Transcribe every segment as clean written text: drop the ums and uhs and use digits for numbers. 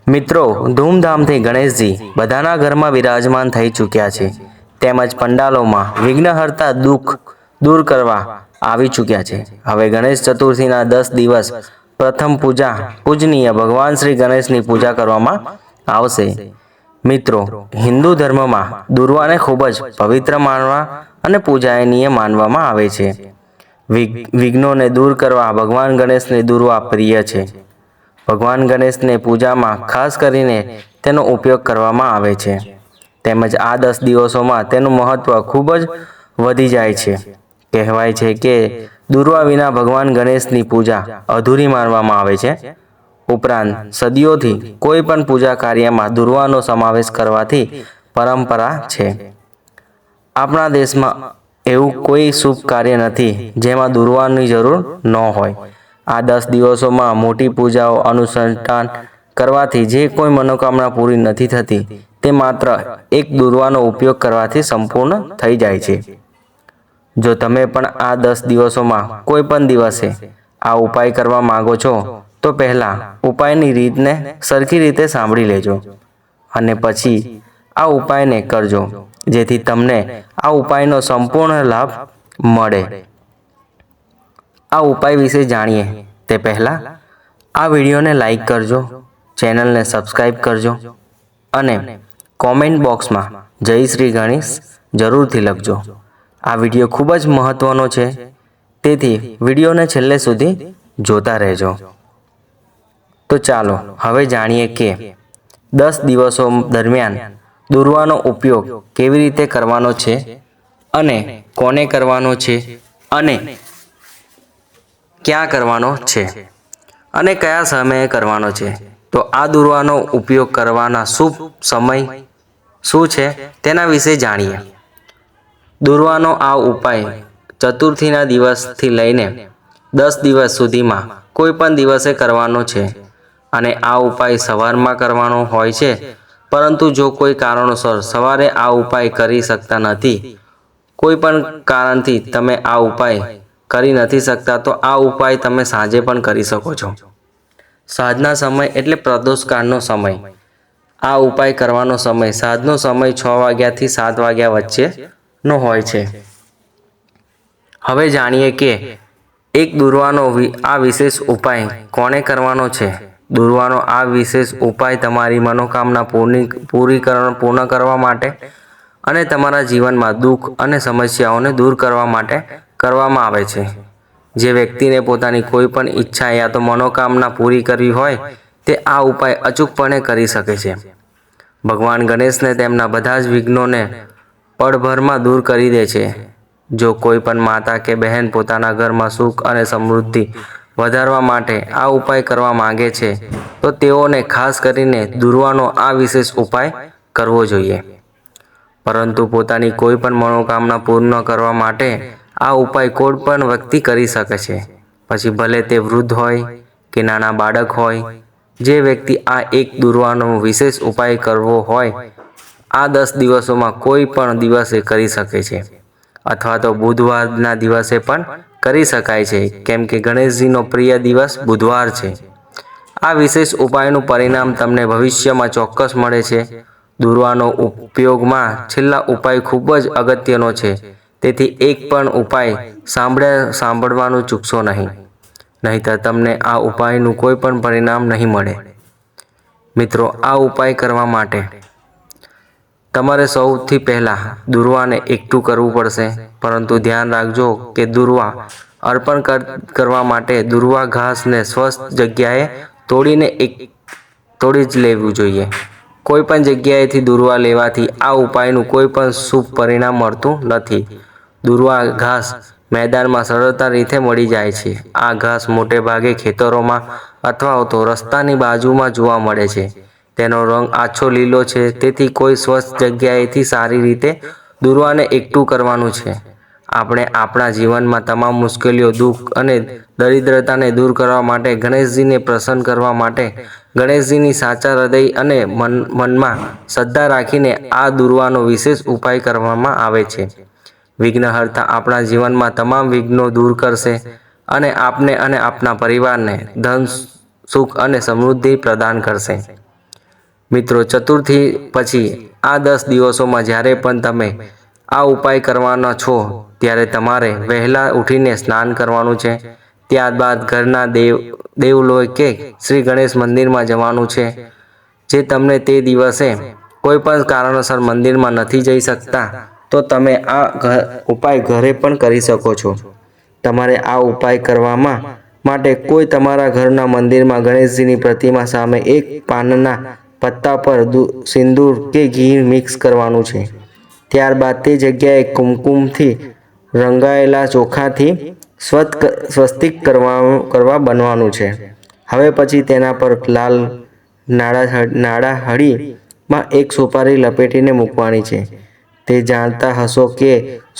મિત્રો, ધૂમધામથી ગણેશજી બધાના ઘરમાં વિરાજમાન થઈ ચૂક્યા છે. તેમજ પંડાલોમાં વિઘ્નહર્તા દુઃખ દૂર કરવા આવી ચૂક્યા છે. હવે ગણેશ ચતુર્થીના 10 દિવસ પ્રથમ પૂજા પૂજનીય ભગવાન શ્રી ગણેશની પૂજા કરવામાં આવશે. મિત્રો, હિન્દુ ધર્મમાં દુર્વાને ખૂબ જ પવિત્ર માનવા અને પૂજાનીય માનવામાં આવે છે. વિઘ્નોને દૂર કરવા ભગવાન ગણેશને દુર્વા પ્રિય છે. ભગવાન ગણેશને પૂજામાં ખાસ કરીને તેનો ઉપયોગ કરવામાં આવે છે. તેમજ આ 10 દિવસોમાં તેનું મહત્વ ખૂબ જ વધી જાય છે. કહેવાય છે કે દુર્વા વિના ભગવાન ગણેશની પૂજા અધૂરી માનવામાં આવે છે. ઉપરાંત સદીઓથી કોઈ પણ પૂજા કાર્યમાં દુર્વાનો સમાવેશ કરવાથી પરંપરા છે. આપણા દેશમાં એવું કોઈ શુભ કાર્ય નથી જેમાં દુર્વાની જરૂર ન હોય. આ 10 દિવસોમાં મોટી પૂજાઓ અનુષ્ઠાન કરવાથી જે કોઈ મનોકામના પૂરી નથી થતી તે માત્ર એક દુર્વાનો ઉપયોગ કરવાથી સંપૂર્ણ થઈ જાય છે. જો તમે પણ આ 10 દિવસોમાં કોઈ પણ દિવસે આ ઉપાય કરવા માંગો છો તો પહેલા ઉપાયની રીતને સરખી રીતે સાંભળી લેજો અને પછી આ ઉપાયને કરજો, જેથી તમને આ ઉપાયનો સંપૂર્ણ લાભ મળે. આ ઉપાય વિશે જાણીએ તે પહેલાં આ વિડીયોને લાઈક કરજો, ચેનલને સબસ્ક્રાઈબ કરજો અને કોમેન્ટ બોક્સમાં જય શ્રી ગણેશ જરૂરથી લખજો. આ વિડીયો ખૂબ જ મહત્વનો છે, તેથી વિડીયોને છેલ્લે સુધી જોતા રહેજો. તો ચાલો હવે જાણીએ કે 10 દિવસો દરમિયાન દુર્વાનો ઉપયોગ કેવી રીતે કરવાનો છે અને કોને કરવાનો છે અને ક્યાં કરવાનો છે અને કયા સમયે કરવાનો છે. તો આ દુર્વાનો ઉપયોગ કરવાના શુભ સમય શું છે તેના વિશે જાણીએ. દુર્વાનો આ ઉપાય ચતુર્થીના દિવસથી લઈને 10 દિવસ સુધીમાં કોઈ પણ દિવસે કરવાનો છે અને આ ઉપાય સવારમાં કરવાનો હોય છે. પરંતુ જો કોઈ કારણોસર સવારે આ ઉપાય કરી શકતા નથી, કોઈ પણ કારણથી તમે આ ઉપાય કરી નથી શકતા, તો આ ઉપાય તમે સાંજે પણ કરી શકો છો. સાંજના સમય એટલે પ્રદોષકાળનો સમય. આ ઉપાય કરવાનો સમય સાંજનો સમય 6 વાગ્યાથી 7 વાગ્યા વચ્ચેનો હોય છે. હવે જાણીએ કે એક દુર્વાનો આ વિશેષ ઉપાય કોને કરવાનો છે. દુર્વાનો આ વિશેષ ઉપાય તમારી મનોકામના પૂર્ણ કરવા માટે અને તમારા જીવનમાં દુઃખ અને સમસ્યાઓને દૂર કરવા માટે કરવામાં આવે છે. જે વ્યક્તિને પોતાની કોઈ પણ ઈચ્છા યા તો મનોકામના પૂરી કરવી હોય તે આ ઉપાય અચૂકપણે કરી શકે છે. ભગવાન ગણેશને તેમના બધા જ વિઘ્નોને પળભરમાં દૂર કરી દે છે. જો કોઈ પણ માતા કે બહેન પોતાના ઘરમાં સુખ અને સમૃદ્ધિ વધારવા માટે આ ઉપાય કરવા માંગે છે તો તેઓને ખાસ કરીને દુર્વાનો આ વિશેષ ઉપાય કરવો જોઈએ. પરંતુ પોતાની કોઈ પણ મનોકામના પૂર્ણ કરવા માટે આ ઉપાય કોઈ પણ વ્યક્તિ કરી શકે છે, પછી ભલે તે વૃદ્ધ હોય કે નાના બાળક હોય. જે વ્યક્તિ આ એક દુર્વાનો વિશેષ ઉપાય કરવો હોય આ 10 દિવસોમાં કોઈ પણ દિવસે કરી શકે છે, અથવા તો બુધવારના દિવસે પણ કરી શકાય છે, કેમ કે ગણેશજીનો પ્રિય દિવસ બુધવાર છે. આ વિશેષ ઉપાયનું પરિણામ તમને ભવિષ્યમાં ચોક્કસ મળે છે. દુર્વાનો ઉપયોગમાં છેલ્લા ઉપાય ખૂબ જ અગત્યનો છે, તેથી એક પણ ઉપાય સાંભળવાનું ચૂકશો નહીં, નહીંતર તમને આ ઉપાયનું કોઈ પણ પરિણામ નહીં મળે. મિત્રો, આ ઉપાય કરવા માટે તમારે સૌથી પહેલાં દુર્વાને એકઠું કરવું પડશે. પરંતુ ધ્યાન રાખજો કે દુર્વા અર્પણ કરવા માટે દુર્વા ઘાસને સ્વસ્થ જગ્યાએ તોડી જ લેવું જોઈએ. કોઈ પણ જગ્યાએથી દુર્વા લેવાથી આ ઉપાયનું કોઈ પણ શુભ પરિણામ મળતું નથી. દુર્વા ઘાસ મેદાનમાં સરળતા રીતે મળી જાય છે. આ ઘાસ મોટે ભાગે ખેતરોમાં અથવા તો રસ્તાની બાજુમાં જોવા મળે છે. તેનો રંગ આછો લીલો છે, તેથી કોઈ સ્વચ્છ જગ્યાએથી સારી રીતે દુર્વાને એકઠું કરવાનું છે. આપણે આપણા જીવનમાં તમામ મુશ્કેલીઓ, દુઃખ અને દરિદ્રતાને દૂર કરવા માટે, ગણેશજીને પ્રસન્ન કરવા માટે, ગણેશજીની સાચા હૃદય અને મનમાં શ્રદ્ધા રાખીને આ દુર્વાનો વિશેષ ઉપાય કરવામાં આવે છે. વિઘ્નહર્તા આપણા જીવનમાં તમામ વિઘ્નો દૂર કરશે અને આપને અને આપના પરિવારને ધન, સુખ અને સમૃદ્ધિ પ્રદાન કરશે. મિત્રો, ચતુર્થી પછી આ 10 દિવસોમાં જ્યારે પણ તમે આ ઉપાય કરવાના છો ત્યારે તમારે વહેલા ઉઠીને સ્નાન કરવાનું છે. ત્યારબાદ ઘરના દેવલોય કે શ્રી ગણેશ મંદિરમાં જવાનું છે. જે તમને તે દિવસે કોઈ પણ કારણોસર મંદિરમાં નથી જઈ શકતા તો તમે આ ઉપાય ઘરે પણ કરી શકો છો. તમારે આ ઉપાય કરવામાં માટે કોઈ તમારા ઘરના મંદિરમાં ગણેશજીની પ્રતિમા સામે એક પાનના પત્તા પર સિંદૂર કે ઘી મિક્સ કરવાનું છે. ત્યારબાદ તે જગ્યાએ કુમકુમથી રંગાયેલા ચોખાથી સ્વસ્તિક કરવા બનવાનું છે. હવે પછી તેના પર લાલ નાળા હળીમાં એક સોપારી લપેટીને મૂકવાની છે. તે જાણતા હશો કે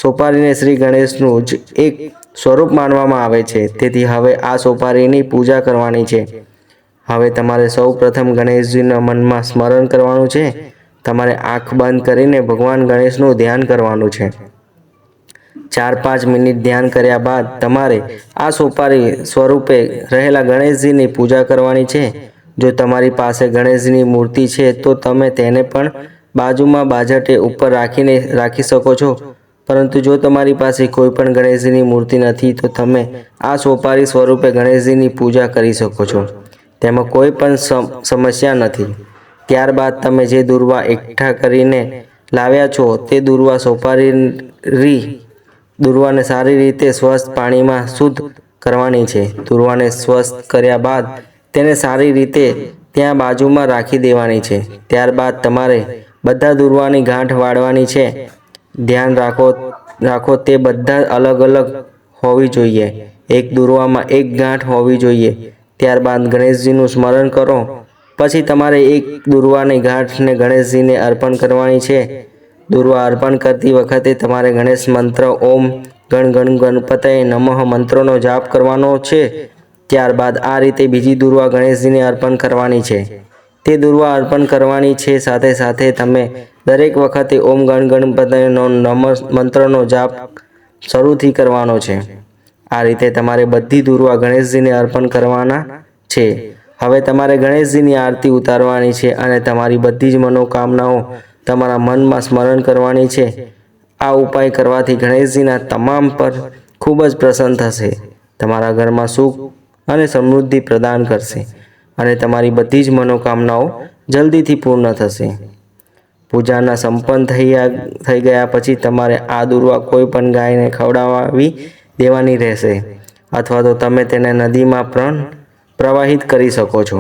સોપારીને શ્રી ગણેશનું જ એક સ્વરૂપ માનવામાં આવે છે. તેથી હવે આ સોપારીની પૂજા કરવાની છે. હવે તમારે સૌ પ્રથમ ગણેશજીના મનમાં સ્મરણ કરવાનું છે. તમારે આંખ બંધ કરીને ભગવાન ગણેશનું ધ્યાન કરવાનું છે. 4-5 મિનિટ ધ્યાન કર્યા બાદ તમારે આ સોપારી સ્વરૂપે રહેલા ગણેશજીની પૂજા કરવાની છે. જો તમારી પાસે ગણેશજીની મૂર્તિ છે તો તમે તેને પણ બાજુમાં બાજટે ઉપર રાખી શકો છો. પરંતુ જો તમારી પાસે કોઈ પણ ગણેશજીની મૂર્તિ નથી તો તમે આ સોપારી સ્વરૂપે ગણેશજીની પૂજા કરી શકો છો. તેમાં કોઈ પણ સમસ્યા નથી. ત્યારબાદ તમે જે દુર્વા એકઠા કરીને લાવ્યા છો તે દુર્વાને સારી રીતે સ્વચ્છ પાણીમાં શુદ્ધ કરવાની છે. દુર્વાને સ્વચ્છ કર્યા બાદ તેને સારી રીતે ત્યાં બાજુમાં રાખી દેવાની છે. ત્યારબાદ તમારે બધા દુર્વાની ગાંઠ વાળવાની છે. ધ્યાન રાખો તે બધા અલગ અલગ હોવી જોઈએ. એક દુર્વામાં એક ગાંઠ હોવી જોઈએ. ત્યારબાદ ગણેશજીનું સ્મરણ કરો. પછી તમારે એક દુર્વાની ગાંઠને ગણેશજીને અર્પણ કરવાની છે. દુર્વા અર્પણ કરતી વખતે તમારે ગણેશ મંત્ર ઓમ ગણ ગણ ગણપતયે નમઃ મંત્રનો જાપ કરવાનો છે. ત્યારબાદ આ રીતે બીજી દુર્વા ગણેશજીને અર્પણ કરવાની છે. તે દુર્વા અર્પણ કરવાની છે. સાથે સાથે તમે દરેક વખતે ઓમ ગણ ગણપતયનો નમઃ મંત્રનો જાપ શરૂથી કરવાનો છે. આ રીતે તમારે બધી દુર્વા ગણેશજીને અર્પણ કરવાના છે. હવે તમારે ગણેશજીની આરતી ઉતારવાની છે અને તમારી બધી જ મનોકામનાઓ તમારા મનમાં સ્મરણ કરવાની છે. આ ઉપાય કરવાથી ગણેશજીના તમામ પર ખૂબ જ પ્રસન્ન થશે. તમારા ઘરમાં સુખ અને સમૃદ્ધિ પ્રદાન કરશે અને તમારી બધી જ મનોકામનાઓ જલ્દીથી પૂર્ણ થશે. પૂજાના સંપન્ન થઈ ગયા પછી તમારે આ દુર્વા કોઈ પણ ગાયને ખવડાવી દેવાની રહેશે અથવા તો તમે તેને નદીમાં પણ પ્રવાહિત કરી શકો છો.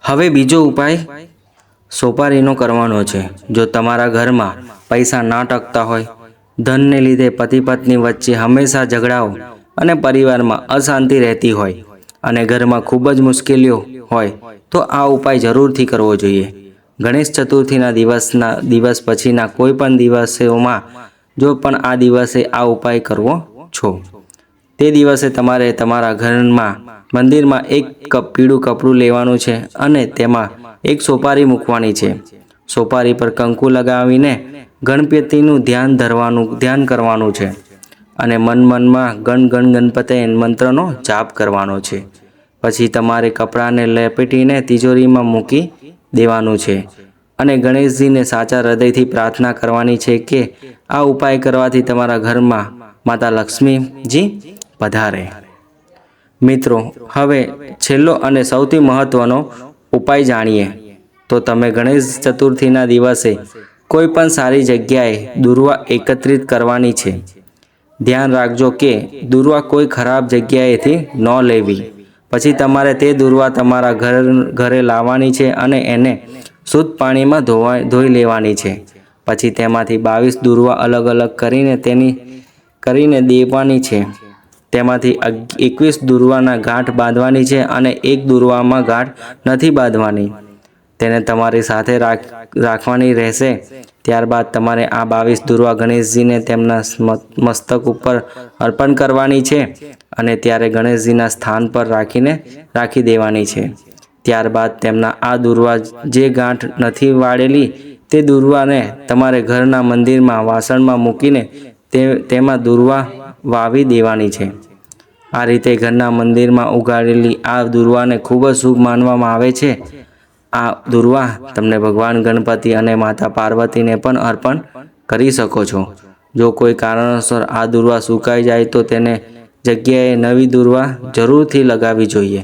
હવે બીજો ઉપાય સોપારીનો કરવાનો છે. જો તમારા ઘરમાં પૈસા ના ટકતા હોય, ધનને લીધે પતિ પત્ની વચ્ચે હંમેશા ઝઘડાઓ અને પરિવારમાં અશાંતિ રહેતી હોય અને ઘરમાં ખૂબ જ મુશ્કેલીઓ હોય તો આ ઉપાય જરૂરથી કરવો જોઈએ. ગણેશ ચતુર્થીના દિવસ પછીના કોઈ પણ દિવસોમાં જો પણ આ દિવસે આ ઉપાય કરવો છો તે દિવસે તમારે તમારા ઘરમાં મંદિરમાં એક પીળું કપડું લેવાનું છે અને તેમાં એક સોપારી મૂકવાની છે. સોપારી પર કંકુ લગાવીને ગણપતિનું ધ્યાન કરવાનું છે અને મનમાં ગણ ગણ ગણપતયે મંત્રનો જાપ કરવાનો છે. પછી તમારે કપડાને લપેટીને તિજોરીમાં મૂકી દેવાનું છે અને ગણેશજીને સાચા હૃદયથી પ્રાર્થના કરવાની છે કે આ ઉપાય કરવાથી તમારા ઘરમાં માતા લક્ષ્મીજી પધારે. મિત્રો, હવે છેલ્લો અને સૌથી મહત્વનો ઉપાય જાણીએ તો તમે ગણેશ ચતુર્થીના દિવસે કોઈ પણ સારી જગ્યાએ દુર્વા એકત્રિત કરવાની છે. ધ્યાન રાખજો કે દુર્વા કોઈ ખરાબ જગ્યાએથી ન લેવી. પછી તમારે તે દુર્વા તમારા ઘરે લાવવાની છે અને એને શુદ્ધ પાણીમાં ધોઈ લેવાની છે. પછી તેમાંથી 22 દુર્વા અલગ અલગ કરીને દેવાની છે. તેમાંથી 21 દુર્વાના ગાંઠ બાંધવાની છે અને એક દુર્વામાં ગાંઠ નથી બાંધવાની. તેને તમારી સાથે રાખવાની રહેશે. ત્યારબાદ તમારે આ 22 દુર્વા ગણેશજીને તેમના મસ્તક ઉપર અર્પણ કરવાની છે અને ત્યારે ગણેશજીના સ્થાન પર રાખી દેવાની છે. ત્યારબાદ તેમના આ દુર્વા જે ગાંઠ નથી વાળેલી તે દુર્વાને તમારે ઘરના મંદિરમાં વાસણમાં મૂકીને તેમાં દુર્વા વાવી દેવાની છે. આ રીતે ઘરના મંદિરમાં ઉગાડેલી આ દુર્વાને ખૂબ જ શુભ માનવામાં આવે છે આ દુર્વા તમને ભગવાન ગણપતિ અને માતા પાર્વતીને પણ અર્પણ કરી શકો છો. જો કોઈ કારણસર આ દુર્વા સુકાઈ જાય તો તેને જગ્યાએ નવી દુર્વા જરૂરથી લગાવવી જોઈએ.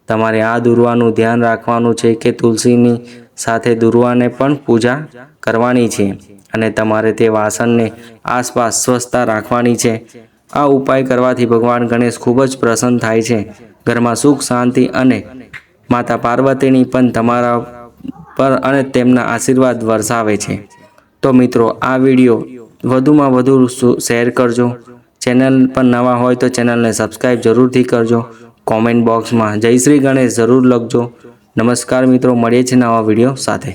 તમારે આ દુર્વાનું ધ્યાન રાખવાનું છે કે તુલસીની સાથે દુર્વાને પણ પૂજા કરવાની છે અને તમારે તે વાસણને આસપાસ સ્વચ્છતા રાખવાની છે. આ ઉપાય કરવાથી ભગવાન ગણેશ ખૂબ જ પ્રસન્ન થાય છે. ઘરમાં સુખ શાંતિ અને માતા પાર્વતીની પણ તમારા પર અને તેમના આશીર્વાદ વરસાવે છે. તો મિત્રો, આ વિડીયો વધુમાં વધુ શેર કરજો. ચેનલ પર નવા હોય તો ચેનલને સબસ્ક્રાઈબ જરૂરથી કરજો. કોમેન્ટ બોક્સમાં જય શ્રી ગણેશ જરૂર લખજો. નમસ્કાર મિત્રો, મળીએ છીએ નવા વિડીયો સાથે.